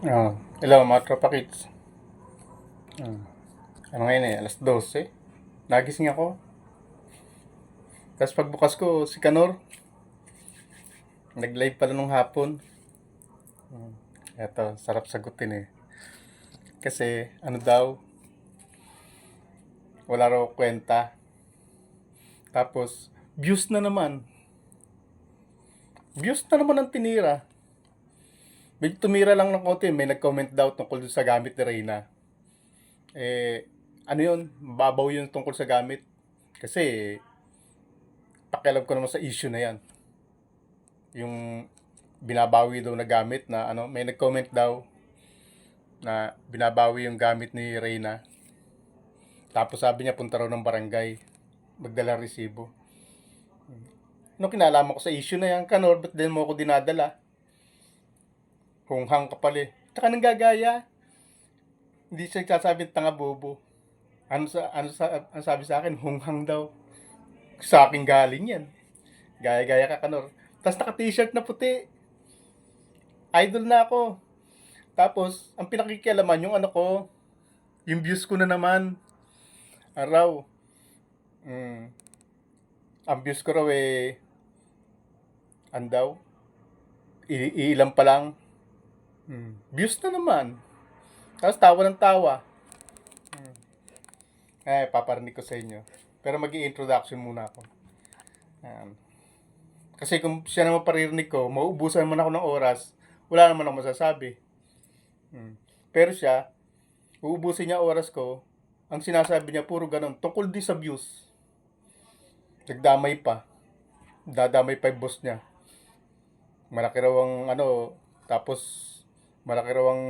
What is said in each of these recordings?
Hello mga tropa kits. Ano ngayon alas 12. Nagising ako. Tapos pagbukas ko, si Kanor, nag-live pala nung hapon. Eto, sarap sagutin eh. Kasi, ano daw, wala raw kwenta. Tapos, views na naman. Views na naman ang tinira. Medyo tumira lang ng konti. May nag-comment daw tungkol sa gamit ni Reyna. Ano yun? Babaw yun tungkol sa gamit. Kasi, pakialam ko naman sa issue na yan. Yung binabawi daw na gamit na may nag-comment daw na binabawi yung gamit ni Reyna. Tapos sabi niya punta raw ng barangay, magdala resibo. Kinalaman ko sa issue na yan, Kanor, ba't din mo ako dinadala? Hunghang ka pala eh. Tsaka nang gagaya. Hindi siya sasabi tanga bobo. Ano sabi sa akin? Hunghang daw. Sa akin galing yan. Gaya-gaya ka, Kanor. Tapos naka-t-shirt na puti. Idol na ako. Tapos, ang pinakikialaman yung yung views ko na naman. Araw. Ang views ko raw andaw. Iilan pa lang. Views na naman. Tapos tawa ng tawa. Paparinig ko sa inyo. Pero mag-i-introduction muna ako. Kasi kung siya naman paririnig ko, mauubusan man ako ng oras, wala naman ako masasabi. Pero siya, uubusin niya oras ko, ang sinasabi niya puro ganun, tungkol din sa views. Nagdamay pa. Dadamay pa yung boss niya. Malaki raw ang tapos malaki raw ang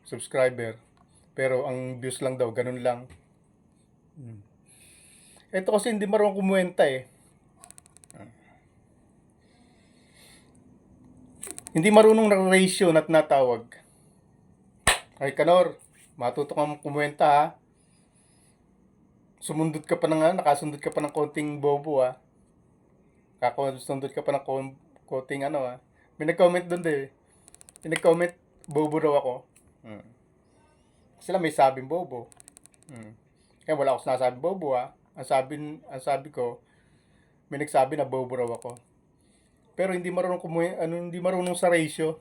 subscriber. Pero ang views lang daw, ganun lang. Ito kasi hindi marunong kumuwenta eh. Hindi marunong ng ratio na tinatawag. Ay Kanor, matuto kang kumuwenta ha. Sumundot ka pa nakasundot ka pa ng konting bobo ha. Kakasundot ka pa ng konting ha. May nag-comment doon din. May nag-comment, bobo raw ako. Sila may sabing bobo. Kaya wala ako sinasabing bobo ha. Ang sabi ko, may nagsabi na bobo raw ako. Pero hindi marunong hindi marunong sa ratio.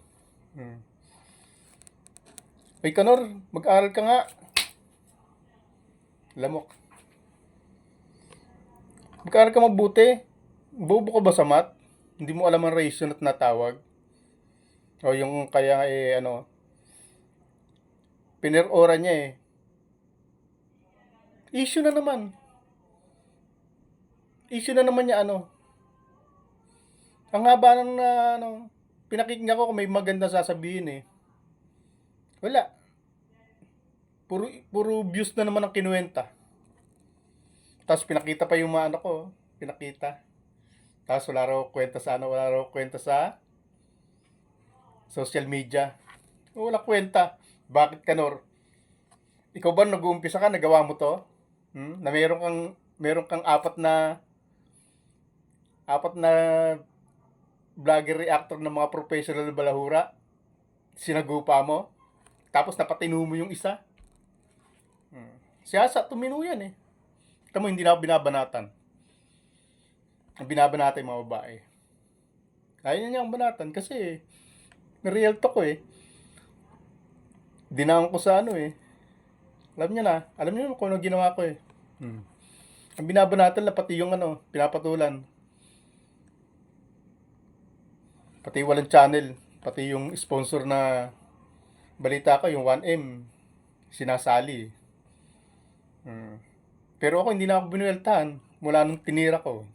Ay Kanor, mag-aral ka nga. Lamok. Mag-aral ka mabuti. Bobo ka ba sa math? Hindi mo alam ang ratio na tinatawag? O yung kaya pinir-ora niya eh. Issue na naman. Issue na naman niya Ang haba ng pinakinggan ko kung may maganda sasabihin eh. Wala. Puro views na naman ang kinuwenta. Tapos pinakita pa yung mga ko. Pinakita. Tapos wala raw kwenta sa social media. Wala kwenta. Bakit Kanor? Ikaw ba nag-uumpisa ka, nagawa mo to? Na meron kang apat na vlogger reactor ng mga professional balahura. Sinagupa mo. Tapos napatinu mo yung isa. Siyasa, tumino yan eh. Ito mo, hindi na ako binabanatan. Ang binabanatan yung mga babae. Ayaw niya ang banatan kasi real talk ko eh. Dinaan ko sa Alam niya na. Alam niyo kung ano ginawa ko eh. Ang binabanatan na pati yung pinapatulan. Pati walang channel. Pati yung sponsor na balita ko, yung 1M, sinasali. Pero ako hindi na ako binueltahan mula nung tinira ko.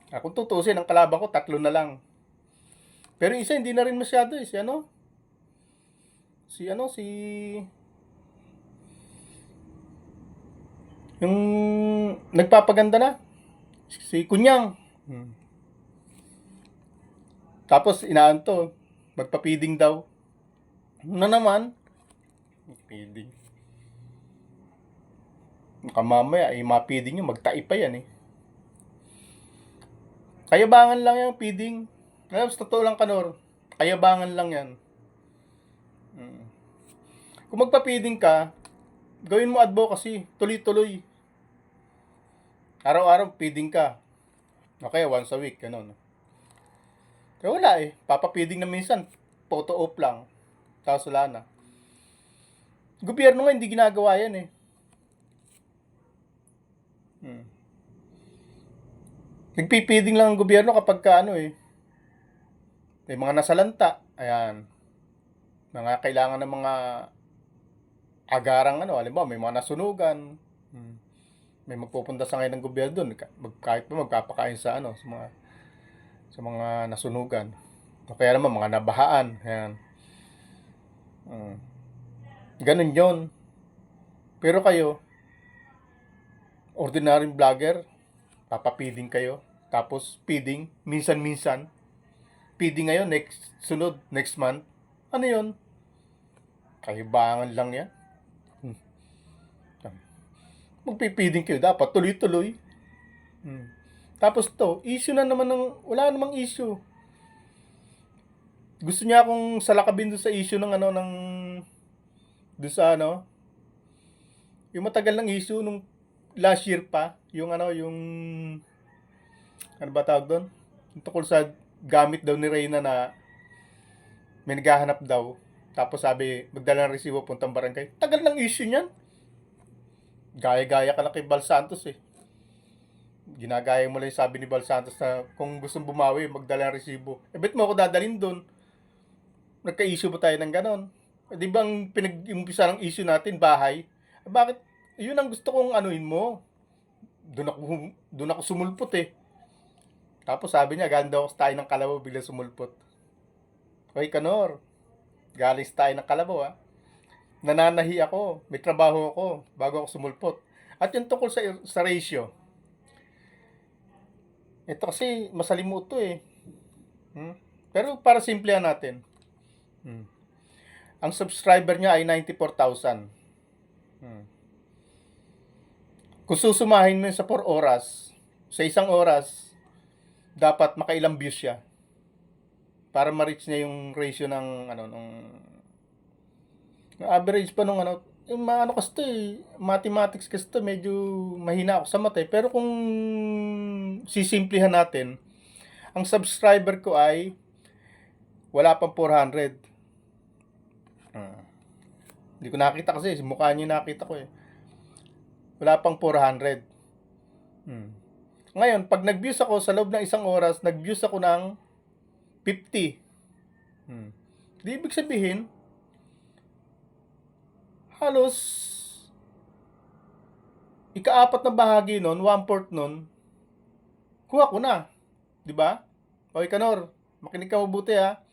Kung tutusin, ang kalaban ko, 3 na lang. Pero yung isa, hindi na rin masyado eh. Yung nagpapaganda na. Si Kunyang. Tapos, inaanto, magpa-feeding daw. Na naman, feeding. Mamaya, ma-feeding nyo, magtai pa yan eh. Kayabangan lang yung feeding. Totoo lang Kanor, kayabangan lang yan. Kung magpa-feeding ka, gawin mo advocacy, tuloy-tuloy. Araw-araw feeding ka. Okay, once a week, ganun. Kaya wala eh. Papa-feeding na minsan, photo op lang. Tapos wala na. Gobyerno nga hindi ginagawa yan eh. Nagpipiding lang ang gobyerno kapag ka ano eh. May mga nasalanta. Ayan. Mga kailangan ng mga agarang ano. Alam mo, may mga nasunugan. May magpupunta sa ngayon ng gobyerno doon. Kahit pa magpapakain sa ano, sa mga nasunugan. O kaya naman mga nabahaan. Ayan. Ganun yon. Pero kayo, ordinaryong vlogger, papapiding kayo. Tapos feeding, minsan-minsan. Feeding ngayon, next month. Ano yon? Kahibangan lang yan. Magpipiding kayo, dapat tuloy-tuloy. Tapos to, issue na naman wala namang issue. Gusto niya akong salakabin doon sa issue ng ano, doon sa ano, yung matagal ng issue nung last year pa, yung ano ba tawag doon? Yung tungkol sa gamit daw ni Reyna na may naghahanap daw. Tapos sabi, magdala ng resibo puntang barangay. Tagal ng issue niyan. Gaya-gaya ka lang kay Bal Santos eh. Ginagaya mo lang yung sabi ni Bal Santos na kung gustong bumawi, magdala ng resibo. Bet mo ako dadalhin doon. Nagka-issue ba tayo ng ganon? Di ba ang pinag-umpisa ng issue natin, bahay? Bakit? Yun ang gusto kong anuin mo. Doon ako sumulpot eh. Tapos sabi niya, ganda ako sa tayo ng Kalabaw, bigla sumulpot. Hoy Kanor, galing sa tayo ng Kalabaw ha. Nananahi ako, may trabaho ako, bago ako sumulpot. At yung tungkol sa ratio. Ito kasi, masalimuot to eh. Pero para simplihan natin. Ang subscriber niya ay 94,000. Kung susumahin mo yun sa 4 oras, sa isang oras, dapat makailang views siya. Para ma-reach niya yung ratio ng ano, nung average pa nung ano, yung ano kasi to eh, mathematics kasi to, medyo mahina ako sa mata eh. Pero kung sisimplihan natin, ang subscriber ko ay wala pang 400. Hindi ko nakita kasi, mukha niyo nakita ko eh. Wala pang 400. Ngayon, pag nag-views ako sa loob ng isang oras, nag-views ako ng 50. Di ibig sabihin, halos ika-4 na bahagi nun, 1/4 nun, kuha ko na. Di ba? Okay, Kanor, makinig ka mabuti ha.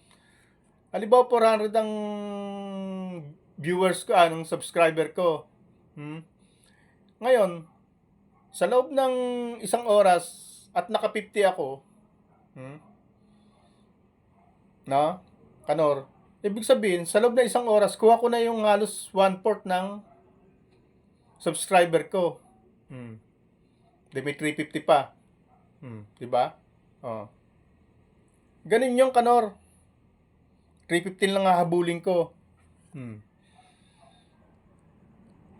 Halimbawa 400 ang viewers ko, ng subscriber ko. Ngayon, sa loob ng isang oras at naka 50 ako, no? Kanor, ibig sabihin, sa loob ng isang oras, kuha ko na yung halos 1/4 ng subscriber ko. Di may 350 pa. Di ba? Oh. Ganun yung Kanor. 315 lang hahabulin ko.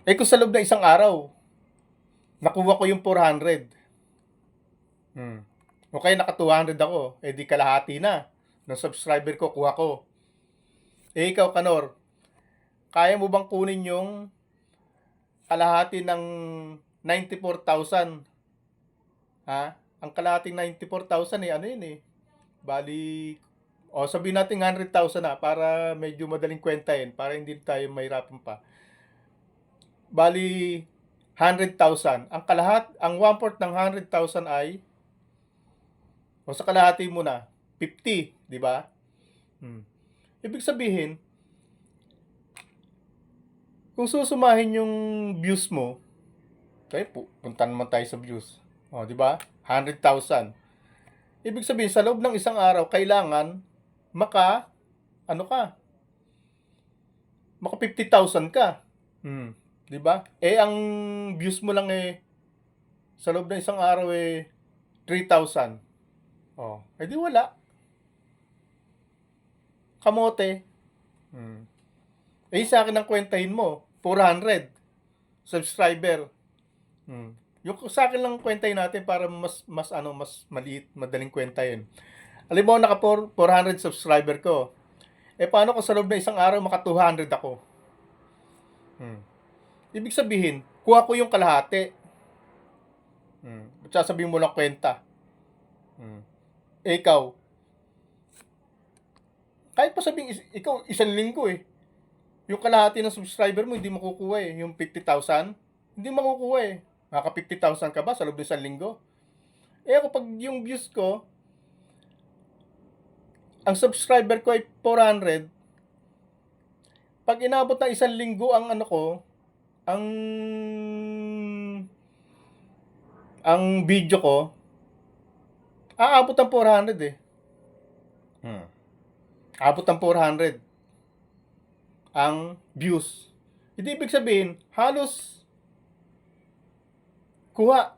Eh kung sa loob ng isang araw, nakuha ko yung 400. Okay, naka 200 ako. Eh di kalahati na ng subscriber ko, kuha ko. Eh ikaw, Kanor, kaya mo bang kunin yung kalahati ng 94,000? Ha? Ang kalahating 94,000 eh, ano yun eh. Bali, sabihin natin 100,000 na para medyo madaling kwentahin, para hindi tayo mahirapan pa. Bali, 100,000. Ang 1/4 ng 100,000 ay, sa kalahati mo na, 50, di ba? Ibig sabihin, kung susumahin yung views mo, punta naman tayo sa views. Di ba? 100,000. Ibig sabihin, sa loob ng isang araw, kailangan maka 50,000 ka. Di ba? Eh, ang views mo lang eh, sa loob ng isang araw eh, 3,000. Eh di wala. Kamote. Eh, sa akin ang kwentahin mo, 400 subscriber. Yung sa akin lang kwentahin natin para mas maliit, madaling kwentahin. Alam mo, naka 400 subscriber ko. Eh, paano kung sa loob ng isang araw maka 200 ako? Ibig sabihin, kuha ko yung kalahati. At sasabihin mo lang kwenta. Eh, ikaw, kahit pa sabihin, ikaw, isang linggo eh. Yung kalahati ng subscriber mo, hindi makukuha eh. Yung 50,000, hindi makukuha eh. Maka 50,000 ka ba sa loob ng isang linggo? Eh ako, pag yung views ko, ang subscriber ko ay 400, pag inabot ng isang linggo ang ano ko, ang video ko, aabot ng 400 eh. Abot ng 400 ang views. Hindi ibig sabihin, halos kuha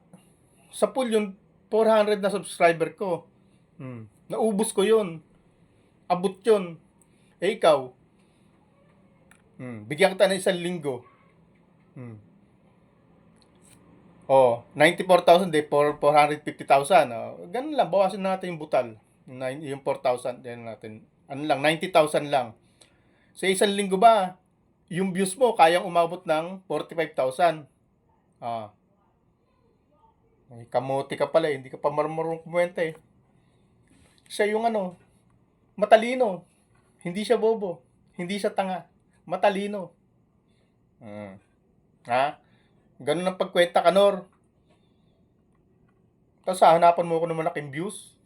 sa pool yung 400 na subscriber ko. Naubos ko yun. Abot yun. Eh, ikaw, bigyan kita ng isang linggo. 94,000 de 450,000. Ganun lang, bawasan natin yung butal. Yung 4,000 din natin. Ano lang, 90,000 lang. Sa isang linggo ba, yung views mo kayang umabot ng 45,000. May kamote ka pala eh. Hindi ka pa marunong kumwenta eh. Siya yung matalino. Hindi siya bobo. Hindi siya tanga. Matalino. Ganun ang pagkwenta ka, Nor. Tapos hahanapan mo ako ng malaking views.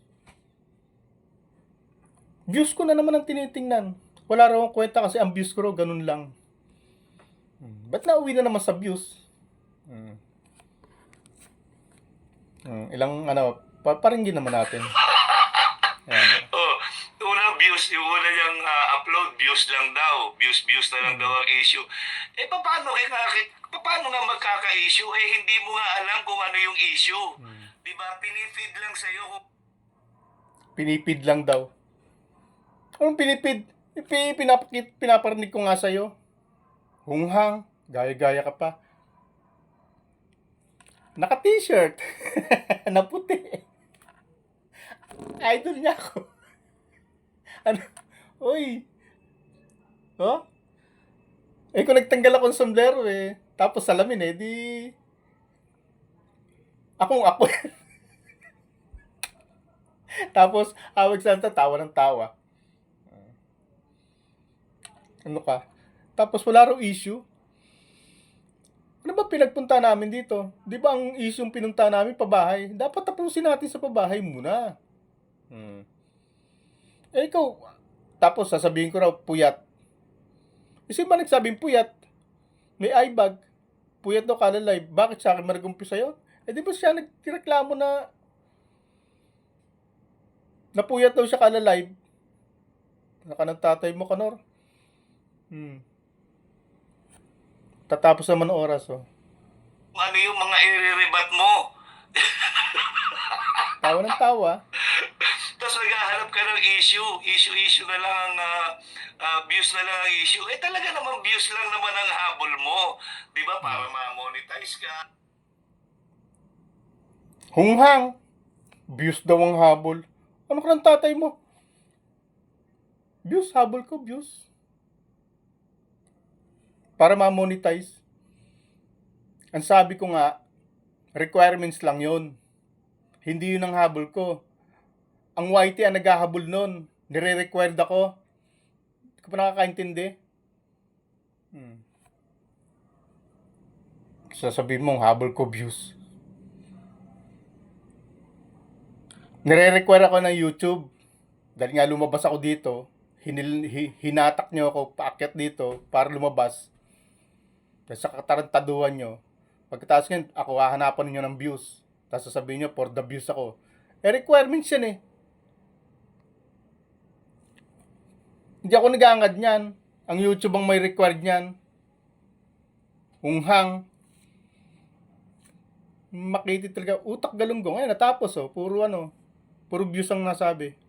Views ko na naman ang tinitingnan. Wala raw akong kwenta kasi ang views ko raw ganun lang. Ba't nauwi na naman sa views? Ilang paringin naman natin. Ayan. Una views, yung una niyang upload, views lang daw. Views na lang daw ang issue. Eh, paano nga magkaka-issue? Eh, hindi mo nga alam kung ano yung issue. Diba? Pinifeed lang sa'yo. Pinipid lang daw. Anong pinipid? Pinaparinig ko nga sa'yo. Hunghang. Gaya-gaya ka pa. Naka-t-shirt. Na puti. Idol niya ako. Uy. Eh, kung nagtanggal ako ng sombrero eh. Tapos salamin eh, di... Ako. Tapos, awag santa, tawa ng tawa. Ano ka? Tapos wala raw issue. Ano ba pinagpunta namin dito? Di ba ang issue yung pinunta namin pabahay? Dapat tapusin natin sa pabahay muna. Eh, ikaw, tapos sasabihin ko raw, puyat. Kasi ba nagsabing puyat? May eyebag. Puyat daw kala live. Bakit sa akin marigumpisa yun? Eh, di ba siya nagreklamo na napuyat daw siya kala live? Naka ng tatay mo, Kanor. Tatapos naman ng oras, oh. Ano yung mga i-rebat mo? Tawa ng tawa. Tapos naghahanap ka ng issue na lang views na lang ang issue. Eh talaga naman views lang naman ang habol mo. Di ba? Para ma-monetize ka. Hunghang. Views daw ang habol. Ano ka ng tatay mo? Views, habol ko, views. Para ma-monetize. Ang sabi ko nga, requirements lang yon. Hindi yun ang habol ko. Ang YT ang naghahabol nun. Nire-required ako. Hindi ko pa nakakaintindi. Sasabihin mong habol ko views. Nire-require ako ng YouTube. Dahil nga lumabas ako dito. Hinatak nyo ako paakyat dito para lumabas. Dahil sa katarantaduhan nyo. Pagkatapos ngayon, ako hahanapan ninyo ng views. Tapos sasabihin nyo, for the views ako. Eh, requirements yan eh. Hindi ako nag-aangad niyan. Ang YouTube ang may required niyan. Hunghang. Makiti talaga. Utak galunggong. Ngayon, natapos oh. Puro views ang nasabi.